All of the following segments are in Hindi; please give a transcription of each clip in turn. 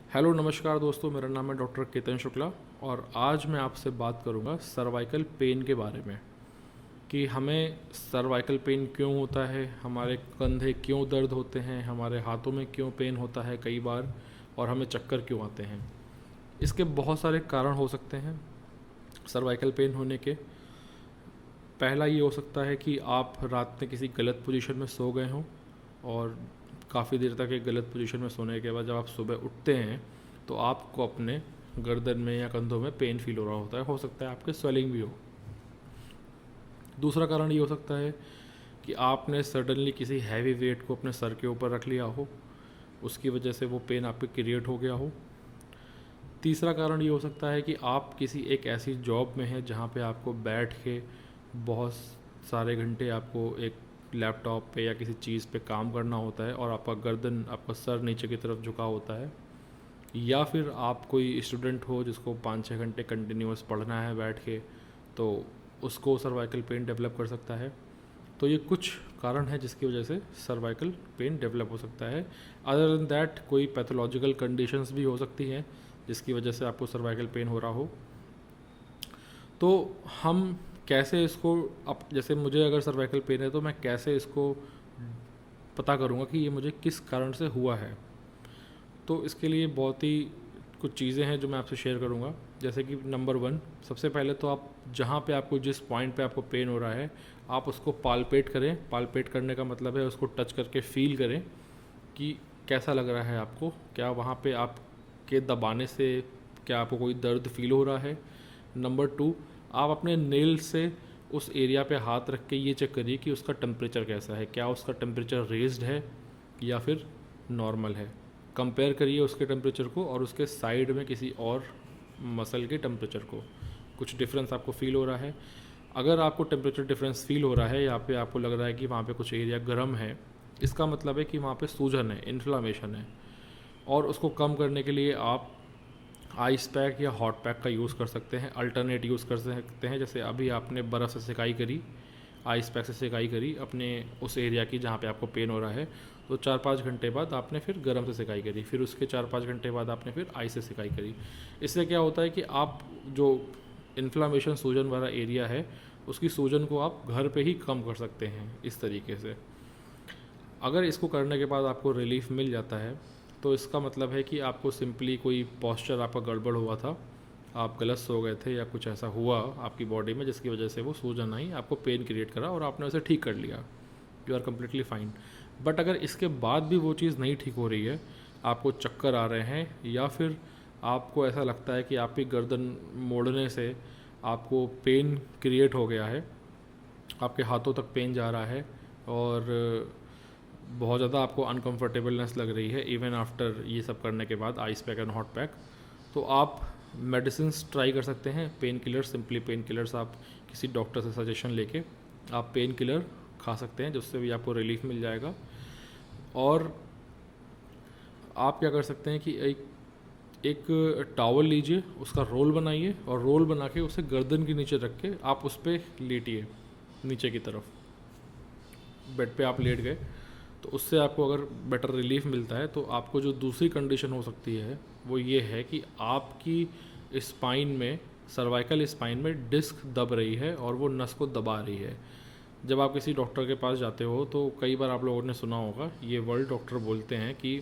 हेलो नमस्कार दोस्तों, मेरा नाम है डॉक्टर केतन शुक्ला और आज मैं आपसे बात करूंगा सर्वाइकल पेन के बारे में कि हमें सर्वाइकल पेन क्यों होता है, हमारे कंधे क्यों दर्द होते हैं, हमारे हाथों में क्यों पेन होता है कई बार और हमें चक्कर क्यों आते हैं। इसके बहुत सारे कारण हो सकते हैं सर्वाइकल पेन होने के। पहला ये हो सकता है कि आप रात में किसी गलत पोजीशन में सो गए हों और काफ़ी देर तक एक गलत पोजीशन में सोने के बाद जब आप सुबह उठते हैं तो आपको अपने गर्दन में या कंधों में पेन फील हो रहा होता है। हो सकता है आपके स्वेलिंग भी हो। दूसरा कारण ये हो सकता है कि आपने सडनली किसी हैवी वेट को अपने सर के ऊपर रख लिया हो, उसकी वजह से वो पेन आपके क्रिएट हो गया हो। तीसरा कारण ये हो सकता है कि आप किसी एक ऐसी जॉब में हैं जहाँ पे आपको बैठ के बहुत सारे घंटे आपको एक लैपटॉप पे या किसी चीज़ पे काम करना होता है और आपका गर्दन, आपका सर नीचे की तरफ झुका होता है। या फिर आप कोई स्टूडेंट हो जिसको 5-6 घंटे कंटिन्यूस पढ़ना है बैठ के, तो उसको सर्वाइकल पेन डेवलप कर सकता है। तो ये कुछ कारण है जिसकी वजह से सर्वाइकल पेन डेवलप हो सकता है। अदर देन दैट कोई पैथोलॉजिकल कंडीशंस भी हो सकती हैं जिसकी वजह से आपको सर्वाइकल पेन हो रहा हो। तो हम कैसे इसको, अब जैसे मुझे अगर सर्वाइकल पेन है तो मैं कैसे इसको पता करूँगा कि ये मुझे किस कारण से हुआ है। तो इसके लिए बहुत ही कुछ चीज़ें हैं जो मैं आपसे शेयर करूँगा। जैसे कि नंबर 1, सबसे पहले तो आप जहाँ पे आपको, जिस पॉइंट पे आपको पेन हो रहा है, आप उसको पालपेट करें। पालपेट करने का मतलब है उसको टच करके फील करें कि कैसा लग रहा है आपको। क्या वहाँ पे आपके दबाने से क्या आपको कोई दर्द फील हो रहा है। नंबर 2, आप अपने नेल से उस एरिया पे हाथ रख के ये चेक करिए कि उसका टेम्परेचर कैसा है। क्या उसका टेम्परेचर रेज्ड है या फिर नॉर्मल है। कंपेयर करिए उसके टेम्परेचर को और उसके साइड में किसी और मसल के टेम्परेचर को। कुछ डिफरेंस आपको फील हो रहा है। अगर आपको टेम्परेचर डिफरेंस फील हो रहा है या पे आपको लग रहा है कि वहाँ पे कुछ एरिया गर्म है, इसका मतलब है कि वहाँ पे सूजन है, इन्फ्लामेशन है। और उसको कम करने के लिए आप आइस पैक या हॉट पैक का यूज़ कर सकते हैं, अल्टरनेट यूज़ कर सकते हैं। जैसे अभी आपने बर्फ़ से सिकाई करी, आइस पैक से सिकाई करी अपने उस एरिया की जहाँ पे आपको पेन हो रहा है, तो 4-5 घंटे बाद आपने फिर गर्म से सिकाई करी, फिर उसके 4-5 घंटे बाद आपने फिर आइस से सिकाई करी। इससे क्या होता है कि आप जो इन्फ्लामेशन, सूजन वाला एरिया है, उसकी सूजन को आप घर पे ही कम कर सकते हैं इस तरीके से। अगर इसको करने के बाद आपको रिलीफ मिल जाता है तो इसका मतलब है कि आपको सिंपली कोई पॉस्चर आपका गड़बड़ हुआ था, आप गलत सो गए थे या कुछ ऐसा हुआ आपकी बॉडी में जिसकी वजह से वो सूजन आई, आपको पेन क्रिएट करा और आपने उसे ठीक कर लिया। You are completely fine. But अगर इसके बाद भी वो चीज़ नहीं ठीक हो रही है, आपको चक्कर आ रहे हैं या फिर आपको ऐसा लगता है कि आपकी गर्दन मोड़ने से आपको पेन क्रिएट हो गया है, आपके हाथों तक पेन जा रहा है और बहुत ज़्यादा आपको अनकंफर्टेबलनेस लग रही है इवन आफ्टर ये सब करने के बाद, ice pack and hot pack, तो आप मेडिसिन ट्राई कर सकते हैं। Pain killers, simply pain killers, आप किसी डॉक्टर से सजेशन लेके आप पेन किलर खा सकते हैं जिससे भी आपको रिलीफ मिल जाएगा। और आप क्या कर सकते हैं कि एक एक टॉवल लीजिए, उसका रोल बनाइए और रोल बना के उसे गर्दन के नीचे रख के आप उस पर लेटिए नीचे की तरफ। बेड पे आप लेट गए तो उससे आपको अगर बेटर रिलीफ मिलता है तो आपको जो दूसरी कंडीशन हो सकती है वो ये है कि आपकी स्पाइन में, सर्वाइकल स्पाइन में डिस्क दब रही है और वो नस को दबा रही है। जब आप किसी डॉक्टर के पास जाते हो तो कई बार आप लोगों ने सुना होगा ये वर्ड, डॉक्टर बोलते हैं कि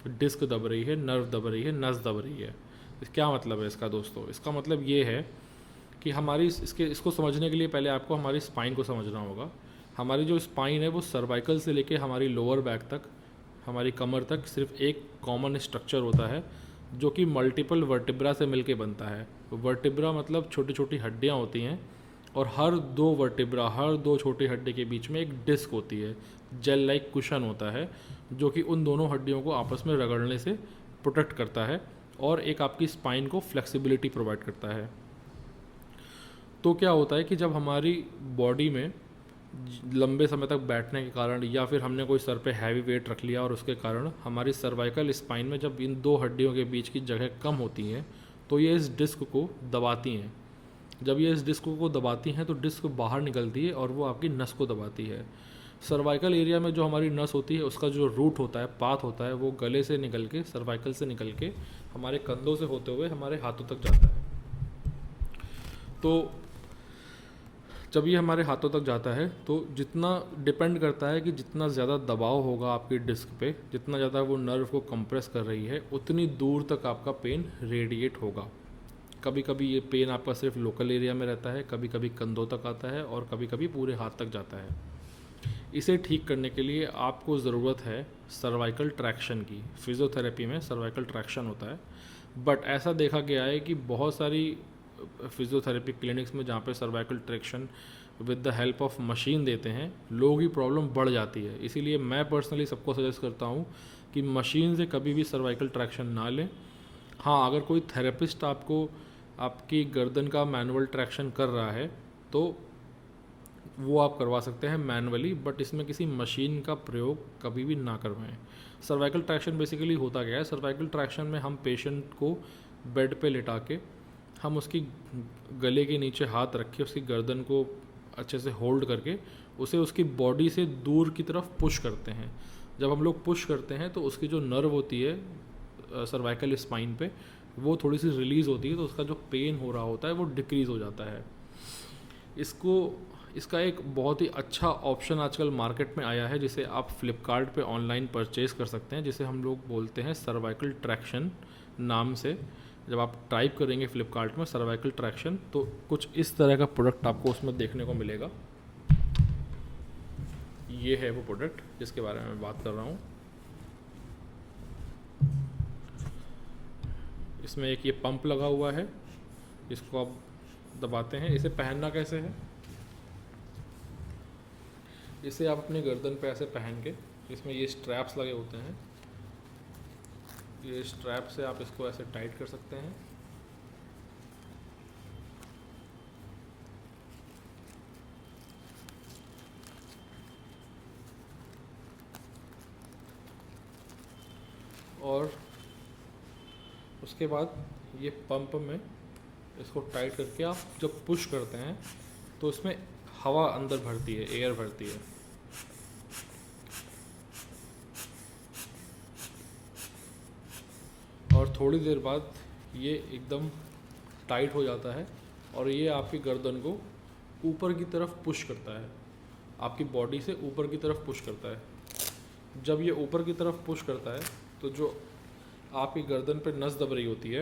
डिस्क दब रही है, नर्व दब रही है, नस दब रही है। क्या मतलब है इसका दोस्तों? इसका मतलब ये है कि हमारी इसको समझने के लिए पहले आपको हमारी स्पाइन को समझना होगा। हमारी जो स्पाइन है वो सर्वाइकल से लेके हमारी लोअर बैक तक, हमारी कमर तक सिर्फ एक कॉमन स्ट्रक्चर होता है जो कि मल्टीपल वर्टिब्रा से मिलके बनता है। वर्टिब्रा मतलब छोटी छोटी हड्डियाँ होती हैं और हर दो वर्टिब्रा, हर दो छोटी हड्डी के बीच में एक डिस्क होती है, जेल लाइक कुशन होता है जो कि उन दोनों हड्डियों को आपस में रगड़ने से प्रोटेक्ट करता है और एक आपकी स्पाइन को फ्लेक्सिबिलिटी प्रोवाइड करता है। तो क्या होता है कि जब हमारी बॉडी में लंबे समय तक बैठने के कारण या फिर हमने कोई सर पे हैवी वेट रख लिया और उसके कारण हमारी सर्वाइकल स्पाइन में जब इन दो हड्डियों के बीच की जगह कम होती हैं तो ये इस डिस्क को दबाती हैं। जब ये इस डिस्क को दबाती हैं तो डिस्क बाहर निकलती है और वो आपकी नस को दबाती है। सर्वाइकल एरिया में जो हमारी नस होती है उसका जो रूट होता है, पाथ होता है, वो गले से निकल के, सर्वाइकल से निकल के हमारे कंधों से होते हुए हमारे हाथों तक जाता है। तो जब ये हमारे हाथों तक जाता है तो जितना डिपेंड करता है कि जितना ज़्यादा दबाव होगा आपकी डिस्क पे, जितना ज़्यादा वो नर्व को कंप्रेस कर रही है, उतनी दूर तक आपका पेन रेडिएट होगा। कभी कभी ये पेन आपका सिर्फ लोकल एरिया में रहता है, कभी कभी कंधों तक आता है और कभी कभी पूरे हाथ तक जाता है। इसे ठीक करने के लिए आपको ज़रूरत है सर्वाइकल ट्रैक्शन की। फिज़ियोथेरेपी में सर्वाइकल ट्रैक्शन होता है, बट ऐसा देखा गया है कि बहुत सारी फिज़ियोथेरेपी क्लिनिक्स में जहाँ पे cervical traction with the help of machine देते हैं, लोगों की प्रॉब्लम बढ़ जाती है। इसीलिए मैं पर्सनली सबको सजेस्ट करता हूँ कि मशीन से कभी भी सर्वाइकल ट्रैक्शन ना लें। हाँ, अगर कोई थेरेपिस्ट आपको आपकी गर्दन का मैनुअल ट्रैक्शन कर रहा है तो वो आप करवा सकते हैं मैनुअली, बट इसमें किसी मशीन का प्रयोग कभी भी ना करवाएं। सर्वाइकल ट्रैक्शन बेसिकली होता क्या है? सर्वाइकल ट्रैक्शन में हम पेशेंट को बेड पे लिटा के हम उसकी गले के नीचे हाथ रख के उसकी गर्दन को अच्छे से होल्ड करके उसे उसकी बॉडी से दूर की तरफ पुश करते हैं। जब हम लोग पुश करते हैं तो उसकी जो नर्व होती है सर्वाइकल स्पाइन पे, वो थोड़ी सी रिलीज़ होती है, तो उसका जो पेन हो रहा होता है वो डिक्रीज़ हो जाता है। इसका एक बहुत ही अच्छा ऑप्शन आजकल मार्केट में आया है, जिसे आप फ्लिपकार्ट पे ऑनलाइन परचेज़ कर सकते हैं, जिसे हम लोग बोलते हैं सर्वाइकल ट्रैक्शन नाम से। जब आप टाइप करेंगे फ्लिपकार्ट में सर्वाइकल ट्रैक्शन तो कुछ इस तरह का प्रोडक्ट आपको उसमें देखने को मिलेगा। ये है वो प्रोडक्ट जिसके बारे में मैं बात कर रहा हूँ। इसमें एक ये पंप लगा हुआ है, इसको आप दबाते हैं। इसे पहनना कैसे है? इसे आप अपनी गर्दन पे ऐसे पहन के, इसमें ये स्ट्रैप्स लगे होते हैं, ये स्ट्रैप से आप इसको ऐसे टाइट कर सकते हैं। और उसके बाद ये पंप में इसको टाइट करके आप जब पुश करते हैं तो इसमें हवा अंदर भरती है, एयर भरती है। और थोड़ी देर बाद ये एकदम टाइट हो जाता है और ये आपकी गर्दन को ऊपर की तरफ पुश करता है, आपकी बॉडी से ऊपर की तरफ पुश करता है। जब ये ऊपर की तरफ पुश करता है तो जो आपकी गर्दन पे नस दब रही होती है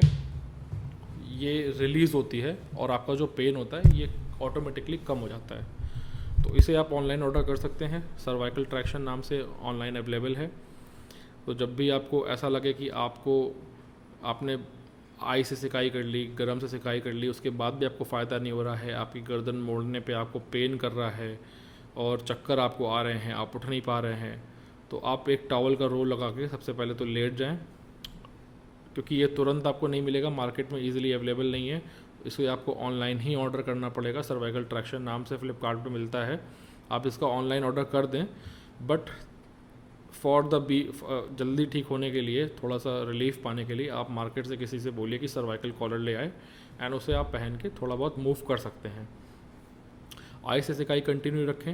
ये रिलीज़ होती है और आपका जो पेन होता है ये ऑटोमेटिकली कम हो जाता है। तो इसे आप ऑनलाइन ऑर्डर कर सकते हैं, सर्वाइकल ट्रैक्शन नाम से ऑनलाइन अवेलेबल है। तो जब भी आपको ऐसा लगे कि आपने आई से सिकाई कर ली, गरम से सिकाई कर ली, उसके बाद भी आपको फ़ायदा नहीं हो रहा है, आपकी गर्दन मोड़ने पे आपको पेन कर रहा है और चक्कर आपको आ रहे हैं, आप उठ नहीं पा रहे हैं, तो आप एक टॉवल का रोल लगा के सबसे पहले तो लेट जाएं, क्योंकि ये तुरंत आपको नहीं मिलेगा, मार्केट में ईजिली अवेलेबल नहीं है। इसे आपको ऑनलाइन ही ऑर्डर करना पड़ेगा। सर्वाइकल ट्रैक्शन नाम से फ्लिपकार्ट पे मिलता है, आप इसका ऑनलाइन ऑर्डर कर दें। बट जल्दी ठीक होने के लिए, थोड़ा सा रिलीफ पाने के लिए आप मार्केट से किसी से बोलिए कि सर्वाइकल कॉलर ले आए एंड उसे आप पहन के थोड़ा बहुत मूव कर सकते हैं। आई से सिकाई कंटिन्यू रखें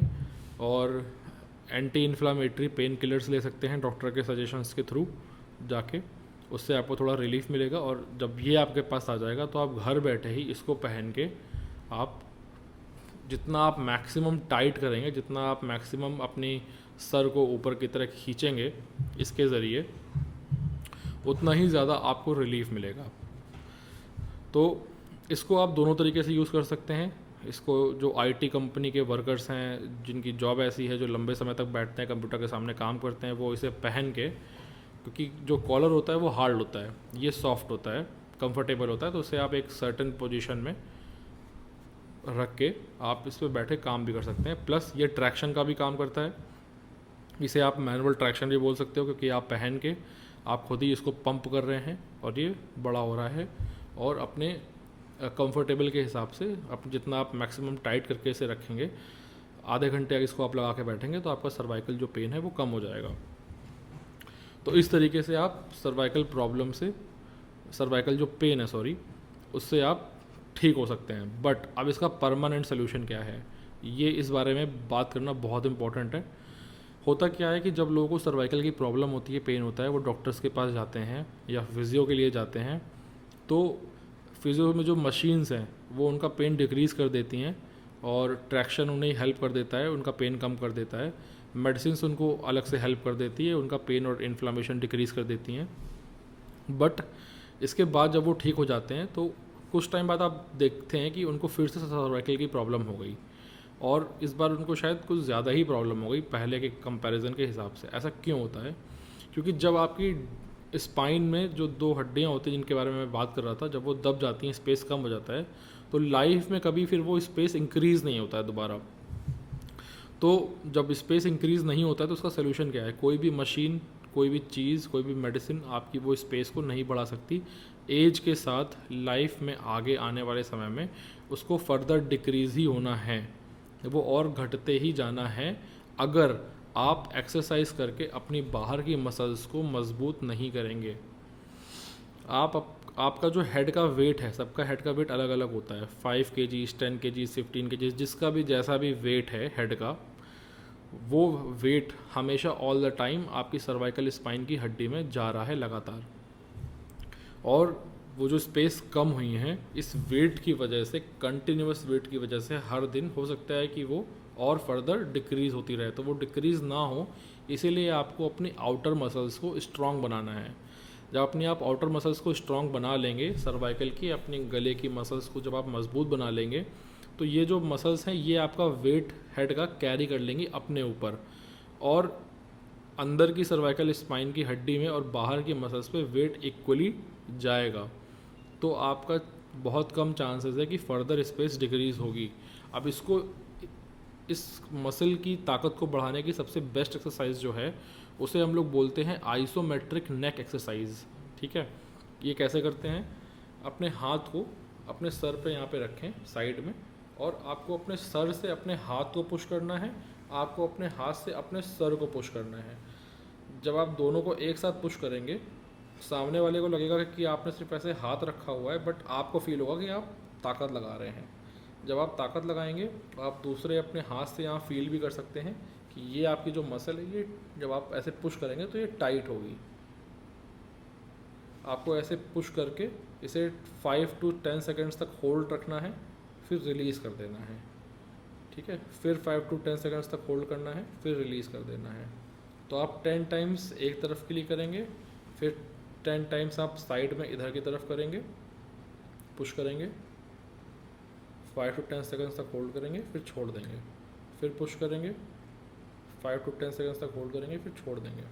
और एंटी इन्फ्लामेटरी पेन किलर्स ले सकते हैं डॉक्टर के सजेशंस के थ्रू जाके, उससे आपको थोड़ा रिलीफ मिलेगा। और जब ये आपके पास आ जाएगा तो आप घर बैठे ही इसको पहन के आप जितना आप मैक्सिमम टाइट करेंगे, जितना आप मैक्सिमम अपनी सर को ऊपर की तरफ खींचेंगे इसके ज़रिए, उतना ही ज़्यादा आपको रिलीफ मिलेगा। तो इसको आप दोनों तरीके से यूज़ कर सकते हैं। इसको जो आईटी कंपनी के वर्कर्स हैं, जिनकी जॉब ऐसी है, जो लंबे समय तक बैठते हैं कंप्यूटर के सामने काम करते हैं, वो इसे पहन के, क्योंकि जो कॉलर होता है वो हार्ड होता है, ये सॉफ्ट होता है, कंफर्टेबल होता है, तो उसे आप एक सर्टेन पोजीशन में रख के आप इस पर बैठे काम भी कर सकते हैं। प्लस ये ट्रैक्शन का भी काम करता है, इसे आप मैनुअल ट्रैक्शन भी बोल सकते हो, क्योंकि आप पहन के आप खुद ही इसको पंप कर रहे हैं और ये बड़ा हो रहा है। और अपने कंफर्टेबल के हिसाब से जितना आप मैक्सिमम टाइट करके इसे रखेंगे, आधे घंटे अगर इसको आप लगा के बैठेंगे तो आपका सर्वाइकल जो पेन है वो कम हो जाएगा। तो इस तरीके से आप सर्वाइकल प्रॉब्लम से, सर्वाइकल जो पेन है उससे आप ठीक हो सकते हैं। बट अब इसका परमानेंट सोल्यूशन क्या है, ये इस बारे में बात करना बहुत इम्पोर्टेंट है। होता क्या है कि जब लोगों को सर्वाइकल की प्रॉब्लम होती है, पेन होता है, वो डॉक्टर्स के पास जाते हैं या फिजियो के लिए जाते हैं, तो फिजियो में जो मशीन्स हैं वो उनका पेन डिक्रीज़ कर देती हैं और ट्रैक्शन उन्हें हेल्प कर देता है, उनका पेन कम कर देता है। मेडिसिन्स उनको अलग से हेल्प कर देती है, उनका पेन और इन्फ्लामेशन डिक्रीज़ कर देती हैं। बट इसके बाद जब वो ठीक हो जाते हैं तो कुछ टाइम बाद आप देखते हैं कि उनको फिर से सर्वाइकल की प्रॉब्लम हो गई, और इस बार उनको शायद कुछ ज़्यादा ही प्रॉब्लम हो गई पहले के कंपैरिजन के हिसाब से। ऐसा क्यों होता है? क्योंकि जब आपकी स्पाइन में जो 2 हड्डियाँ होती हैं जिनके बारे में मैं बात कर रहा था, जब वो दब जाती हैं, स्पेस कम हो जाता है, तो लाइफ में कभी फिर वो स्पेस इंक्रीज़ नहीं होता है दोबारा। तो जब स्पेस इंक्रीज़ नहीं होता है तो उसका सोल्यूशन क्या है? कोई भी मशीन, कोई भी चीज़, कोई भी मेडिसिन आपकी वो स्पेस को नहीं बढ़ा सकती। एज के साथ लाइफ में आगे आने वाले समय में उसको फर्दर डिक्रीज़ ही होना है, वो और घटते ही जाना है अगर आप एक्सरसाइज करके अपनी बाहर की मसल्स को मजबूत नहीं करेंगे। आपका जो हेड का वेट है, सबका हेड का वेट अलग अलग होता है, 5 kg, 10 kg, 15 kg, जिसका भी जैसा भी वेट है हेड का, वो वेट हमेशा ऑल द टाइम आपकी सर्वाइकल स्पाइन की हड्डी में जा रहा है लगातार। और वो जो स्पेस कम हुई हैं इस वेट की वजह से, कंटिन्यूस वेट की वजह से हर दिन हो सकता है कि वो और फर्दर डिक्रीज़ होती रहे। तो वो डिक्रीज़ ना हो, इसीलिए आपको अपनी आउटर मसल्स को स्ट्रॉन्ग बनाना है। जब अपनी आप आउटर मसल्स को स्ट्रॉन्ग बना लेंगे, सर्वाइकल की, अपने गले की मसल्स को जब आप मजबूत बना लेंगे, तो ये जो मसल्स हैं ये आपका वेट हेड का कैरी कर लेंगी अपने ऊपर, और अंदर की सर्वाइकल स्पाइन की हड्डी में और बाहर की मसल्स पे वेट इक्वली जाएगा। तो आपका बहुत कम चांसेस है कि फर्दर स्पेस डिक्रीज़ होगी। अब इस मसल की ताकत को बढ़ाने की सबसे बेस्ट एक्सरसाइज जो है उसे हम लोग बोलते हैं आइसोमेट्रिक नेक एक्सरसाइज। ठीक है, ये कैसे करते हैं? अपने हाथ को अपने सर पे यहाँ पे रखें साइड में, और आपको अपने सर से अपने हाथ को पुश करना है, आपको अपने हाथ से अपने सर को पुश करना है। जब आप दोनों को एक साथ पुश करेंगे, सामने वाले को लगेगा कि आपने सिर्फ ऐसे हाथ रखा हुआ है, बट आपको फील होगा कि आप ताकत लगा रहे हैं। जब आप ताकत लगाएंगे तो आप दूसरे अपने हाथ से यहाँ फील भी कर सकते हैं कि ये आपकी जो मसल है, ये जब आप ऐसे पुश करेंगे तो ये टाइट होगी। आपको ऐसे पुश करके इसे 5 to 10 सेकेंड्स तक होल्ड रखना है, फिर रिलीज़ कर देना है। ठीक है, फिर 5 to 10 सेकेंड्स तक होल्ड करना है, फिर रिलीज़ कर देना है। तो आप 10 टाइम्स एक तरफ के लिए करेंगे, फिर 10 टाइम्स आप साइड में इधर की तरफ करेंगे, पुश करेंगे, 5 to 10 सेकेंड्स तक होल्ड करेंगे, फिर छोड़ देंगे, फिर पुश करेंगे, 5 to 10 सेकेंड्स तक होल्ड करेंगे, फिर छोड़ देंगे।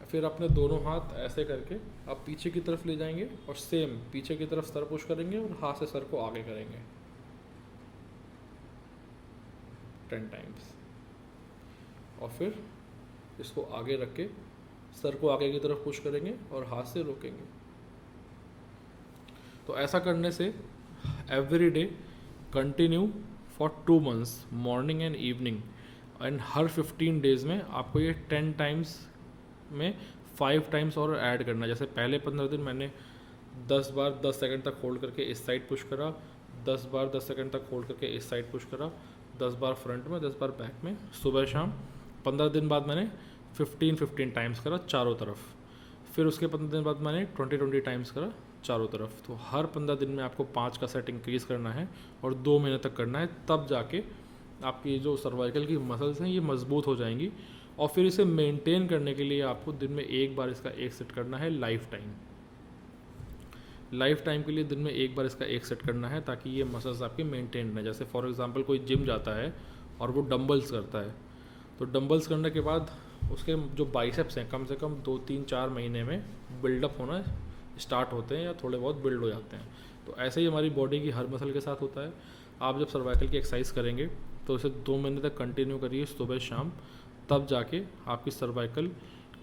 फिर अपने दोनों हाथ ऐसे करके आप पीछे की तरफ ले जाएंगे और सेम पीछे की तरफ सर पुश करेंगे और हाथ से सर को आगे करेंगे 10 टाइम्स, और फिर इसको आगे रख के सर को आगे की तरफ पुश करेंगे और हाथ से रोकेंगे। तो ऐसा करने से every day continue for 2 months, morning and evening, and her 15 days में आपको ये 10 टाइम्स में 5 टाइम्स और ऐड करना है। जैसे पहले 15 दिन मैंने 10 बार 10 सेकंड तक होल्ड करके इस साइड पुश करा, 10 बार 10 सेकंड तक होल्ड करके इस साइड पुश करा, 10 बार फ्रंट में, 10 बार बैक में, सुबह शाम। 15 दिन बाद मैंने 15 टाइम्स करा चारों तरफ। फिर उसके 15 दिन बाद मैंने 20 टाइम्स करा चारों तरफ। तो हर 15 दिन में आपको 5 का सेट इंक्रीज़ करना है और 2 महीने तक करना है, तब जाके आपकी जो सर्वाइकल की मसल्स हैं ये मजबूत हो जाएंगी। और फिर इसे मेंटेन करने के लिए आपको दिन में एक बार इसका एक सेट करना है लाइफ टाइम के लिए दिन में एक बार इसका एक सेट करना है, ताकि ये मसल्स आपके मेंटेन रहें। जैसे फॉर एग्जांपल कोई जिम जाता है और वो डंबल्स करता है, तो डंबल्स करने के बाद उसके जो बाइसेप्स हैं कम से कम 2-3-4 महीने में बिल्डअप होना स्टार्ट होते हैं या थोड़े बहुत बिल्ड हो जाते हैं। तो ऐसे ही हमारी बॉडी की हर मसल के साथ होता है। आप जब सर्वाइकल की एक्सरसाइज करेंगे तो इसे 2 महीने तक कंटिन्यू करिए सुबह शाम, तब जाके आपकी सर्वाइकल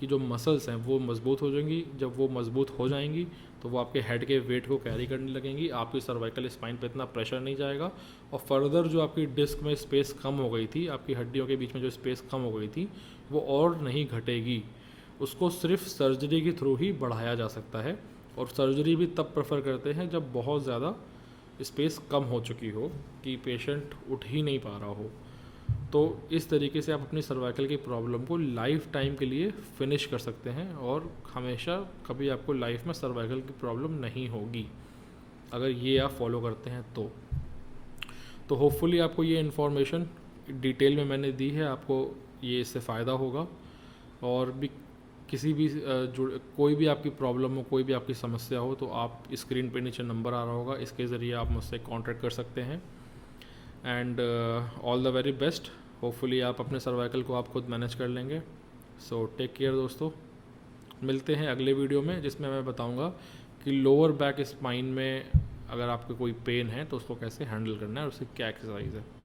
की जो मसल्स हैं वो मजबूत हो जाएंगी। जब वो मजबूत हो जाएंगी तो वो आपके हेड के वेट को कैरी करने लगेंगी, आपकी सर्वाइकल स्पाइन पे इतना प्रेशर नहीं जाएगा, और फर्दर जो आपकी डिस्क में स्पेस कम हो गई थी, आपकी हड्डियों के बीच में जो स्पेस कम हो गई थी, वो और नहीं घटेगी। उसको सिर्फ सर्जरी के थ्रू ही बढ़ाया जा सकता है, और सर्जरी भी तब प्रेफर करते हैं जब बहुत ज़्यादा स्पेस कम हो चुकी हो, कि पेशेंट उठ ही नहीं पा रहा हो। तो इस तरीके से आप अपनी सर्वाइकल की प्रॉब्लम को लाइफ टाइम के लिए फिनिश कर सकते हैं और हमेशा कभी आपको लाइफ में सर्वाइकल की प्रॉब्लम नहीं होगी अगर ये आप फॉलो करते हैं तो होपफुली आपको ये इन्फॉर्मेशन डिटेल में मैंने दी है, आपको ये इससे फ़ायदा होगा। और भी किसी भी कोई भी आपकी प्रॉब्लम हो, कोई भी आपकी समस्या हो, तो आप स्क्रीन पे नीचे नंबर आ रहा होगा, इसके ज़रिए आप मुझसे कांटेक्ट कर सकते हैं। And all the very best. Hopefully आप अपने सर्वाइकल को आप खुद मैनेज कर लेंगे। सो टेक केयर दोस्तों, मिलते हैं अगले वीडियो में जिसमें मैं बताऊंगा कि लोअर बैक स्पाइन में अगर आपको कोई पेन है तो उसको कैसे हैंडल करना है और उसकी क्या एक्सरसाइज है।